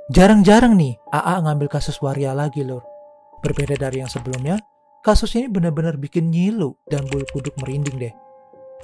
Jarang-jarang nih AA ngambil kasus waria lagi lor. Berbeda dari yang sebelumnya, kasus ini benar-benar bikin nyilu dan bulu kuduk merinding deh.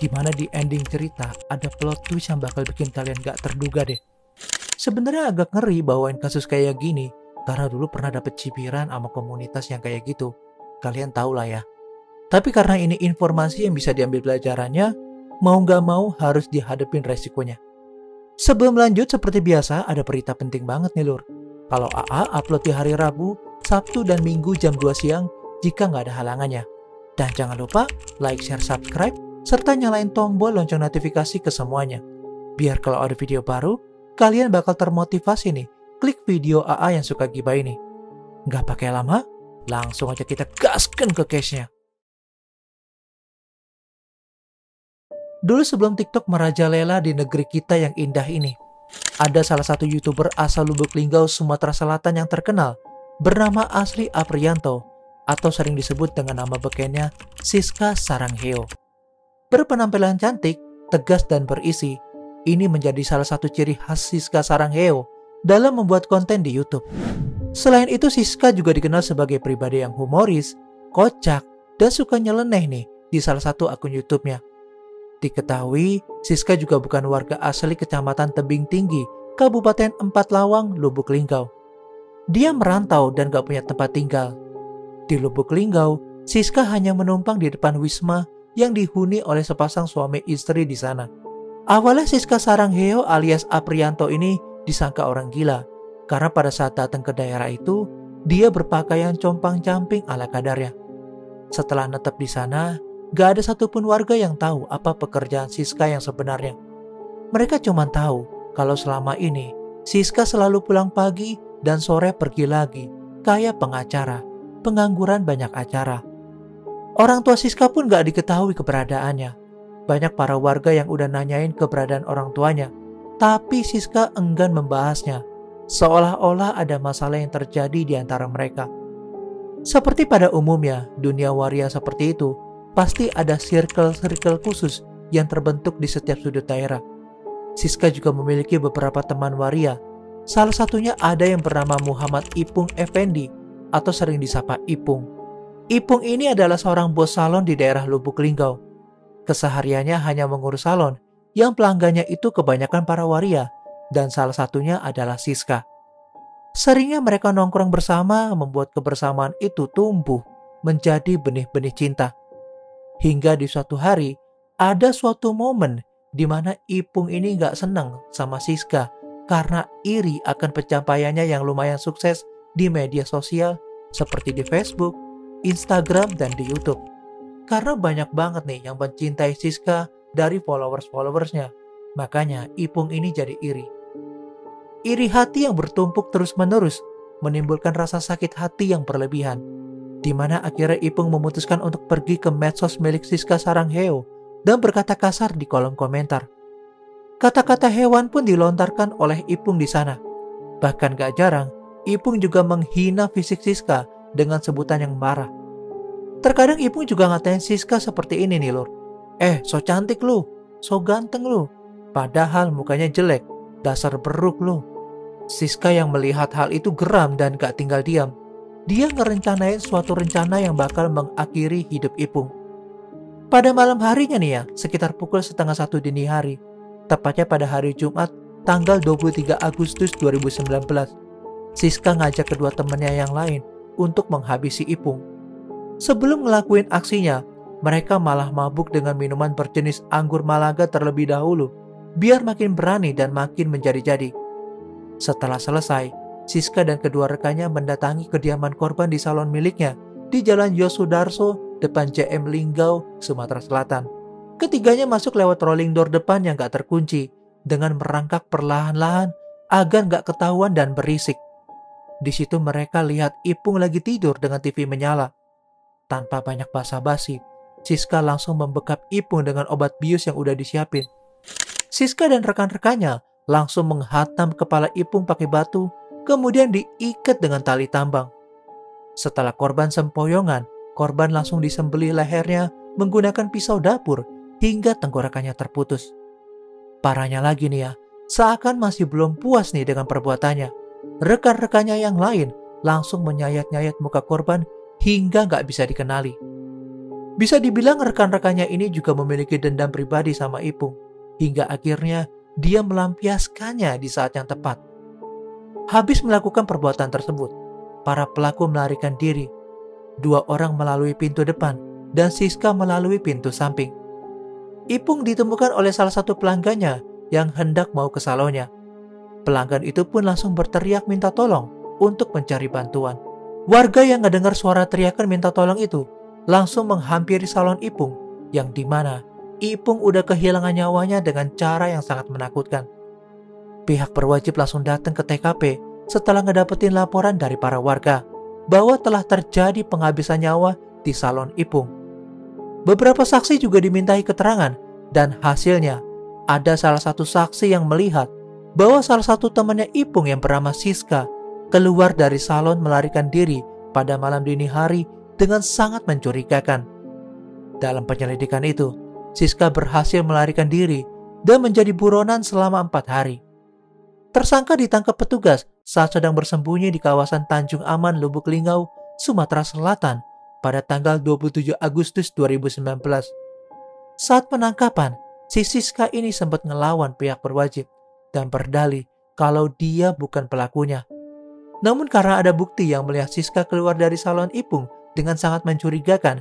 Dimana di ending cerita ada plot twist yang bakal bikin kalian gak terduga deh. Sebenarnya agak ngeri bawain kasus kayak gini, karena dulu pernah dapet cibiran sama komunitas yang kayak gitu. Kalian tahu lah ya. Tapi karena ini informasi yang bisa diambil pelajarannya, mau gak mau harus dihadapin resikonya. Sebelum lanjut, seperti biasa ada berita penting banget nih lur. Kalau AA upload di hari Rabu, Sabtu, dan Minggu jam 2 siang jika nggak ada halangannya. Dan jangan lupa like, share, subscribe, serta nyalain tombol lonceng notifikasi ke semuanya. Biar kalau ada video baru, kalian bakal termotivasi nih klik video AA yang suka gibah ini. Nggak pakai lama, langsung aja kita gaskan ke case-nya. Dulu sebelum TikTok merajalela di negeri kita yang indah ini, ada salah satu YouTuber asal Lubuk Linggau, Sumatera Selatan yang terkenal, bernama asli Aprianto, atau sering disebut dengan nama bekennya Siska Sarangheo. Berpenampilan cantik, tegas, dan berisi, ini menjadi salah satu ciri khas Siska Sarangheo dalam membuat konten di YouTube. Selain itu, Siska juga dikenal sebagai pribadi yang humoris, kocak, dan suka nyeleneh nih di salah satu akun YouTube-nya. Diketahui, Siska juga bukan warga asli Kecamatan Tebing Tinggi, Kabupaten Empat Lawang, Lubuk Linggau. Dia merantau dan gak punya tempat tinggal. Di Lubuk Linggau, Siska hanya menumpang di depan wisma yang dihuni oleh sepasang suami istri di sana. Awalnya Siska Sarangheo alias Aprianto ini disangka orang gila, karena pada saat datang ke daerah itu, dia berpakaian compang-camping ala kadarnya. Setelah netep di sana, gak ada satupun warga yang tahu apa pekerjaan Siska yang sebenarnya. Mereka cuma tahu kalau selama ini Siska selalu pulang pagi dan sore pergi lagi, kayak pengacara, pengangguran banyak acara. Orang tua Siska pun gak diketahui keberadaannya. Banyak para warga yang udah nanyain keberadaan orang tuanya, tapi Siska enggan membahasnya, seolah-olah ada masalah yang terjadi di antara mereka. Seperti pada umumnya, dunia waria seperti itu, pasti ada circle-circle khusus yang terbentuk di setiap sudut daerah. Siska juga memiliki beberapa teman waria. Salah satunya ada yang bernama Muhammad Ipung Effendi atau sering disapa Ipung. Ipung ini adalah seorang bos salon di daerah Lubuk Linggau. Kesehariannya hanya mengurus salon yang pelanggannya itu kebanyakan para waria dan salah satunya adalah Siska. Seringnya mereka nongkrong bersama membuat kebersamaan itu tumbuh menjadi benih-benih cinta. Hingga di suatu hari, ada suatu momen di mana Ipung ini gak senang sama Siska karena iri akan pencapaiannya yang lumayan sukses di media sosial seperti di Facebook, Instagram, dan di YouTube. Karena banyak banget nih yang mencintai Siska dari followers-followersnya. Makanya Ipung ini jadi iri. Iri hati yang bertumpuk terus-menerus menimbulkan rasa sakit hati yang berlebihan, di mana akhirnya Ipung memutuskan untuk pergi ke medsos milik Siska Sarangheo dan berkata kasar di kolom komentar. Kata-kata hewan pun dilontarkan oleh Ipung di sana. Bahkan gak jarang, Ipung juga menghina fisik Siska dengan sebutan yang marah. Terkadang Ipung juga ngatain Siska seperti ini nih lur. So cantik lu, so ganteng lu, padahal mukanya jelek, dasar beruk lu. Siska yang melihat hal itu geram dan gak tinggal diam. Dia ngerencanain suatu rencana yang bakal mengakhiri hidup Ipung. Pada malam harinya nih ya, sekitar pukul 12:30 dini hari, tepatnya pada hari Jumat, tanggal 23 Agustus 2019, Siska ngajak kedua temannya yang lain untuk menghabisi Ipung. Sebelum ngelakuin aksinya, mereka malah mabuk dengan minuman berjenis anggur Malaga terlebih dahulu, biar makin berani dan makin menjadi-jadi. Setelah selesai, Siska dan kedua rekannya mendatangi kediaman korban di salon miliknya di Jalan Yosudarso, depan JM Linggau, Sumatera Selatan. Ketiganya masuk lewat rolling door depan yang gak terkunci, dengan merangkak perlahan-lahan agar gak ketahuan dan berisik. Di situ mereka lihat Ipung lagi tidur dengan TV menyala. Tanpa banyak basa-basi, Siska langsung membekap Ipung dengan obat bius yang udah disiapin. Siska dan rekan-rekannya langsung menghantam kepala Ipung pakai batu, kemudian diikat dengan tali tambang. Setelah korban sempoyongan, korban langsung disembelih lehernya menggunakan pisau dapur hingga tenggorokannya terputus. Parahnya lagi nih ya, seakan masih belum puas nih dengan perbuatannya. rekan-rekannya yang lain langsung menyayat-nyayat muka korban hingga nggak bisa dikenali. Bisa dibilang rekan-rekannya ini juga memiliki dendam pribadi sama Ipung, hingga akhirnya dia melampiaskannya di saat yang tepat. Habis melakukan perbuatan tersebut, para pelaku melarikan diri. 2 orang melalui pintu depan dan Siska melalui pintu samping. Ipung ditemukan oleh salah satu pelanggannya yang hendak mau ke salonnya. Pelanggan itu pun langsung berteriak minta tolong untuk mencari bantuan. Warga yang ngedengar suara teriakan minta tolong itu langsung menghampiri salon Ipung, yang dimana Ipung udah kehilangan nyawanya dengan cara yang sangat menakutkan. Pihak berwajib langsung datang ke TKP setelah ngedapetin laporan dari para warga bahwa telah terjadi penghabisan nyawa di salon Ipung. Beberapa saksi juga dimintai keterangan dan hasilnya ada salah satu saksi yang melihat bahwa salah satu temannya Ipung yang bernama Siska keluar dari salon melarikan diri pada malam dini hari dengan sangat mencurigakan. Dalam penyelidikan itu, Siska berhasil melarikan diri dan menjadi buronan selama 4 hari. Tersangka ditangkap petugas saat sedang bersembunyi di kawasan Tanjung Aman, Lubuk Linggau, Sumatera Selatan pada tanggal 27 Agustus 2019. Saat penangkapan, si Siska ini sempat ngelawan pihak berwajib dan berdalih kalau dia bukan pelakunya. Namun karena ada bukti yang melihat Siska keluar dari salon Ipung dengan sangat mencurigakan,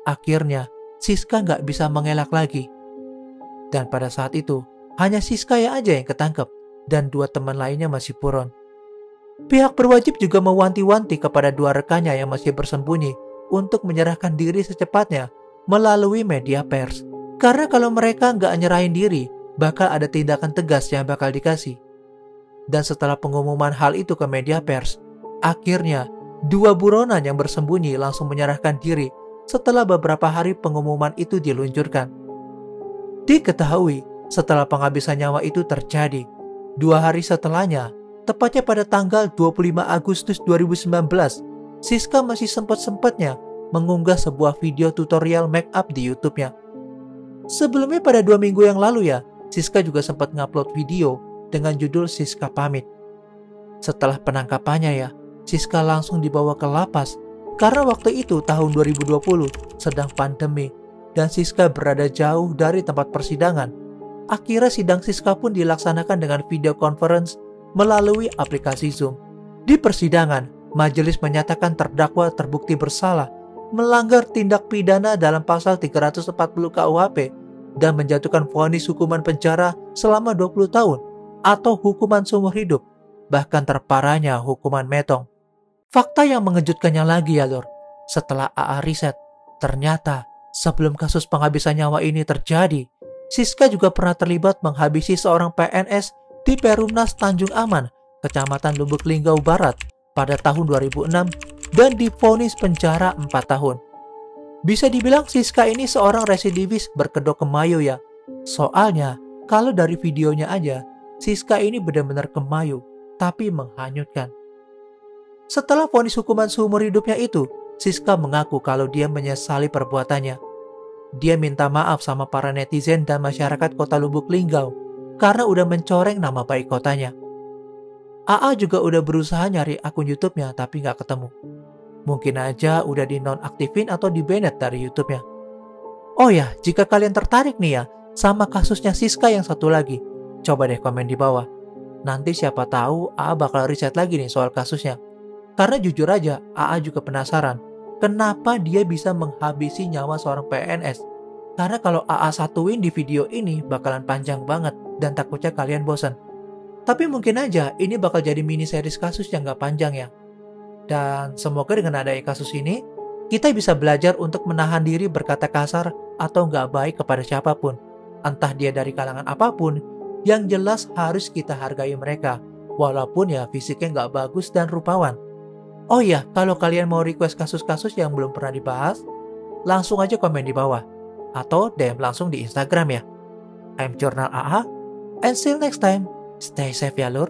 akhirnya Siska nggak bisa mengelak lagi. Dan pada saat itu, hanya Siska aja yang ketangkep dan 2 teman lainnya masih buron. Pihak berwajib juga mewanti-wanti kepada 2 rekannya yang masih bersembunyi untuk menyerahkan diri secepatnya melalui media pers. Karena kalau mereka nggak nyerahin diri, bakal ada tindakan tegas yang bakal dikasih. Dan setelah pengumuman hal itu ke media pers, akhirnya 2 buronan yang bersembunyi langsung menyerahkan diri setelah beberapa hari pengumuman itu diluncurkan. Diketahui setelah penghabisan nyawa itu terjadi, 2 hari setelahnya, tepatnya pada tanggal 25 Agustus 2019, Siska masih sempat-sempatnya mengunggah sebuah video tutorial make up di YouTube-nya. Sebelumnya pada 2 minggu yang lalu ya, Siska juga sempat ngupload video dengan judul Siska Pamit. Setelah penangkapannya ya, Siska langsung dibawa ke lapas karena waktu itu tahun 2020 sedang pandemi dan Siska berada jauh dari tempat persidangan. Akhirnya sidang Siska pun dilaksanakan dengan video conference melalui aplikasi Zoom. Di persidangan, majelis menyatakan terdakwa terbukti bersalah melanggar tindak pidana dalam pasal 340 KUHP dan menjatuhkan vonis hukuman penjara selama 20 tahun atau hukuman seumur hidup, bahkan terparahnya hukuman metong. Fakta yang mengejutkannya lagi ya Lor, setelah AA riset, ternyata sebelum kasus penghabisan nyawa ini terjadi, Siska juga pernah terlibat menghabisi seorang PNS di Perumnas Tanjung Aman, Kecamatan Lubuk Linggau Barat pada tahun 2006 dan divonis penjara 4 tahun. Bisa dibilang Siska ini seorang residivis berkedok kemayu ya. Soalnya, kalau dari videonya aja, Siska ini benar-benar kemayu, tapi menghanyutkan. Setelah vonis hukuman seumur hidupnya itu, Siska mengaku kalau dia menyesali perbuatannya. Dia minta maaf sama para netizen dan masyarakat kota Lubuk Linggau karena udah mencoreng nama baik kotanya. AA juga udah berusaha nyari akun YouTube-nya tapi nggak ketemu. Mungkin aja udah dinonaktifin atau di-banned dari YouTube-nya. Oh ya, jika kalian tertarik nih ya sama kasusnya Siska yang satu lagi, coba deh komen di bawah. Nanti siapa tahu AA bakal riset lagi nih soal kasusnya. Karena jujur aja, AA juga penasaran kenapa dia bisa menghabisi nyawa seorang PNS. Karena kalau AA satuin di video ini bakalan panjang banget dan takutnya kalian bosan. Tapi mungkin aja ini bakal jadi mini series kasus yang gak panjang ya. Dan semoga dengan adanya kasus ini, kita bisa belajar untuk menahan diri berkata kasar atau gak baik kepada siapapun. Entah dia dari kalangan apapun, yang jelas harus kita hargai mereka. Walaupun ya fisiknya gak bagus dan rupawan. Oh iya, kalau kalian mau request kasus-kasus yang belum pernah dibahas, langsung aja komen di bawah. Atau DM langsung di Instagram ya. I'm Jurnal AA, and see you next time. Stay safe ya lur.